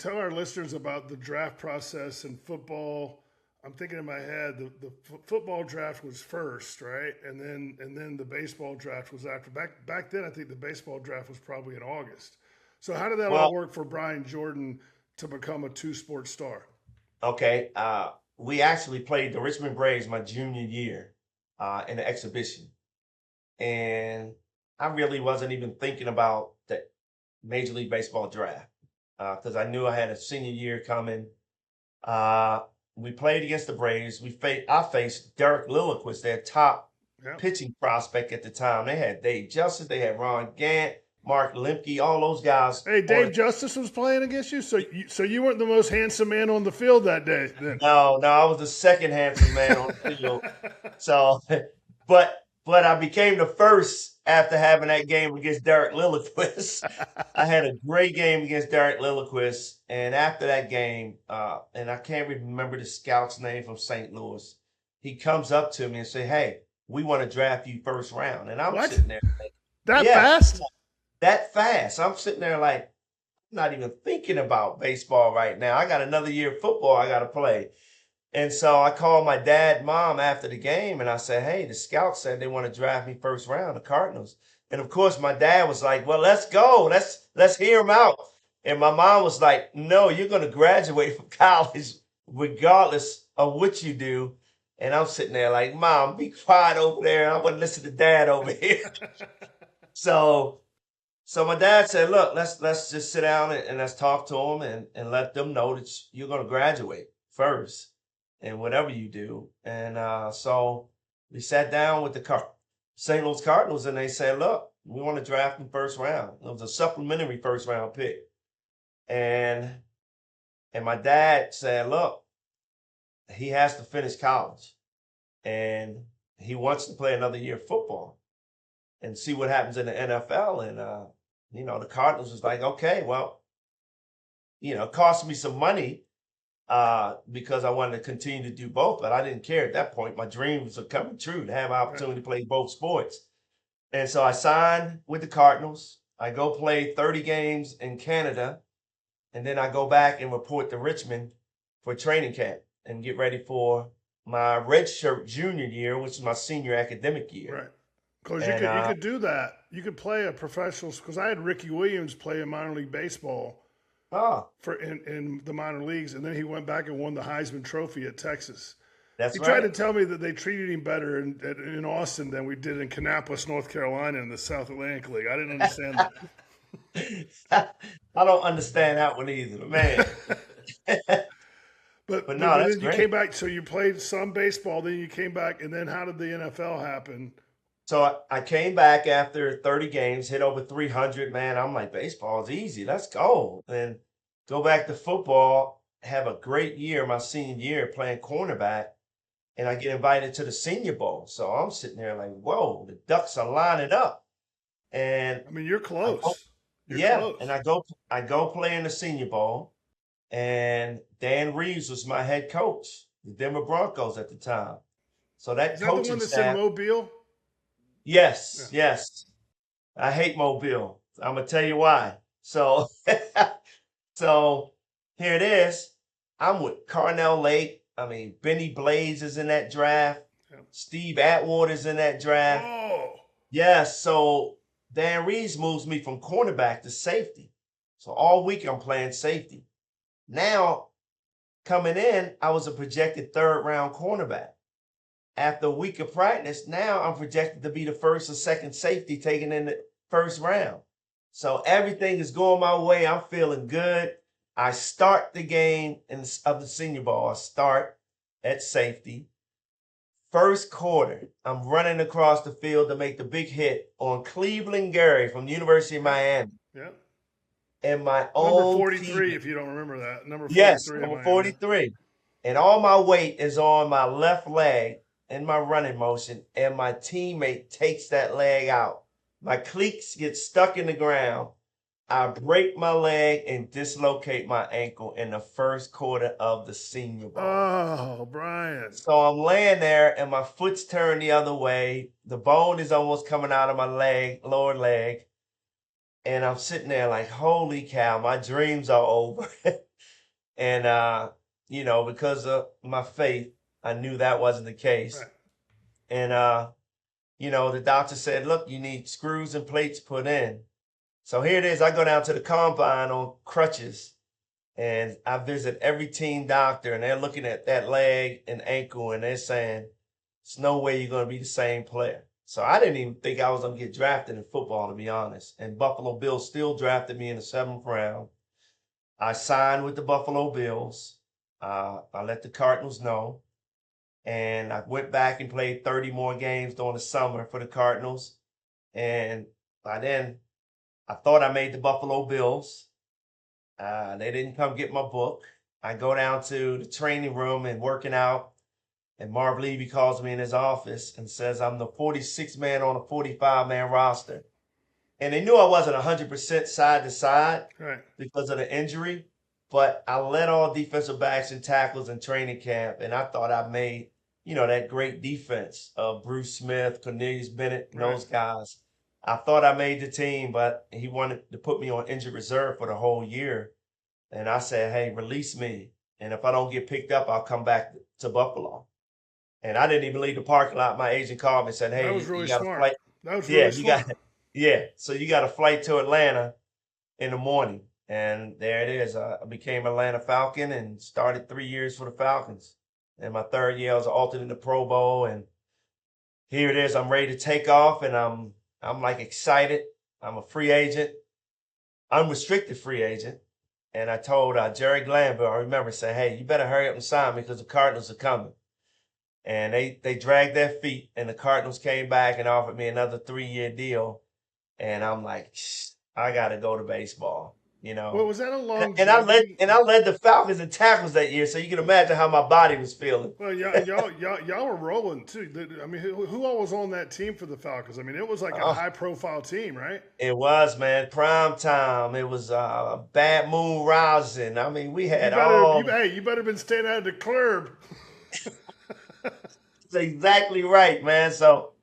tell our listeners about the draft process in football. I'm thinking in my head the football draft was first, right? And then the baseball draft was after. Back then, I think the baseball draft was probably in August. So how did that all Well, work for Brian Jordan to become a two-sport star? okay. We actually played the Richmond Braves my junior year in the exhibition. And I really wasn't even thinking about the Major League Baseball draft because I knew I had a senior year coming. Uh, we played against the Braves. I faced Derek Lilliquist, their top Yeah. pitching prospect at the time. They had Dave Justice, they had Ron Gant, Mark Lemke, all those guys Hey, on. Dave Justice was playing against you, so you weren't the most handsome man on the field that day, then. No, no, I was the second handsome man on the field. So, but I became the first after having that game against Derek Lilliquist. I had a great game against Derek Lilliquist, and after that game, and I can't remember the scout's name from St. Louis. He comes up to me and say, "Hey, we want to draft you first round," and I'm What? sitting there like, That "Yeah, fast? that fast." I'm sitting there like, I'm not even thinking about baseball right now. I got another year of football I got to play. And so I called my dad and mom after the game and I said, hey, the scouts said they want to draft me first round, the Cardinals. And of course my dad was like, well, let's go. Let's hear him out. And my mom was like, no, you're going to graduate from college regardless of what you do. And I'm sitting there like, mom, be quiet over there. I want to listen to dad over here. So so my dad said, look, let's just sit down and let's talk to them and let them know that you're going to graduate first and whatever you do. And so we sat down with the St. Louis Cardinals and they said, look, we want to draft him first round. It was a supplementary first round pick. And and my dad said, look, he has to finish college and he wants to play another year of football and see what happens in the NFL. And the Cardinals was like, okay, well, it cost me some money because I wanted to continue to do both, but I didn't care at that point. My dreams were coming true to have an Right. opportunity to play both sports. And so I signed with the Cardinals. I go play 30 games in Canada, and then I go back and report to Richmond for training camp and get ready for my redshirt junior year, which is my senior academic year. Right. Because you And could you could do that. You could play a professional. Because I had Ricky Williams play in minor league baseball oh, in the minor leagues, and then he went back and won the Heisman Trophy at Texas. that's He tried to right. tell me that they treated him better in Austin than we did in Kannapolis, North Carolina, in the South Atlantic League. I didn't understand I don't understand that one either, man. that. But But, but no, but that's then you came great. back. So you played some baseball. Then you came back, and then how did the NFL happen? So I came back after 30 games, hit over 300. Man, I'm like, baseball is easy. Let's go. And go back to football, have a great year, my senior year, playing cornerback. And I get invited to the Senior Bowl. So I'm sitting there like, whoa, the Ducks are lining up. And I mean, you're I go, close. You're yeah, and close. I go play in the Senior Bowl. And Dan Reeves was my head coach, the Denver Broncos at the time. So that Is that the one coaching that's in staff, Mobile? yes, Yeah. yes. I hate Mobile. I'm gonna tell you why. So, so here it is. I'm with Carnell Lake. I mean, Benny Blaze is in that draft. Yeah. Steve Atwater's in that draft. Oh, Yes. So Dan Reeves moves me from cornerback to safety. So all week I'm playing safety. Now coming in, I was a projected third round cornerback. After a week of practice, now I'm projected to be the first or second safety taken in the first round. So everything is going my way. I'm feeling good. I start the game of the Senior Bowl. I start at safety. First quarter, I'm running across the field to make the big hit on Cleveland Gary from the University of yeah, Miami. yeah. And my Number own 43, teammate, if you don't remember that. Number yes, 43 in number Miami. 43. And all my weight is on my left leg in my running motion, and my teammate takes that leg out. My cleats get stuck in the ground. I break my leg and dislocate my ankle in the first quarter of the Senior Bowl. Oh, Brian. So I'm laying there and my foot's turned the other way. The bone is almost coming out of my leg, lower leg. And I'm sitting there like, holy cow, my dreams are over. And, because of my faith, I knew that wasn't the case. Right. And, the doctor said, look, you need screws and plates put in. So here it is. I go down to the combine on crutches and I visit every team doctor and they're looking at that leg and ankle and they're saying, there's no way you're going to be the same player. So I didn't even think I was going to get drafted in football, to be honest. And Buffalo Bills still drafted me in the 7th round. I signed with the Buffalo Bills. I let the Cardinals know. And I went back and played 30 more games during the summer for the Cardinals. And by then, I thought I made the Buffalo Bills. They didn't come get my book. I go down to the training room and working out. And Marv Levy calls me in his office and says I'm the 46th man on a 45-man roster. And they knew I wasn't 100% side to side Right. because of the injury. But I led all defensive backs and tackles in training camp. And I thought I made, that great defense of Bruce Smith, Cornelius Bennett, and those guys. I thought I made the team, but he wanted to put me on injured reserve for the whole year. And I said, hey, release me. And if I don't get picked up, I'll come back to Buffalo. And I didn't even leave the parking lot. My agent called me and said, hey, That was really you got smart. a flight. That was Yeah, really smart. so you got a flight to Atlanta in the morning. And there it is. I became Atlanta Falcon and started 3 years for the Falcons. And my 3rd year, I was altered in the Pro Bowl. And here it is. I'm ready to take off, and I'm like excited. I'm a free agent, unrestricted free agent. And I told Jerry Glanville, I remember saying, hey, you better hurry up and sign me because the Cardinals are coming. And they dragged their feet, and the Cardinals came back and offered me another 3-year deal. And I'm like, I got to go to baseball. Well, was that a long And I led the Falcons in tackles that year, so you can imagine how my body was feeling. Well, y'all were rolling too. I mean, who all was on that team for the Falcons? I mean, it was like a high-profile team, right? It was, man. Prime time. It was Bad Moon Rising. I mean, we had all. You better been staying out of the club. That's exactly right, man. So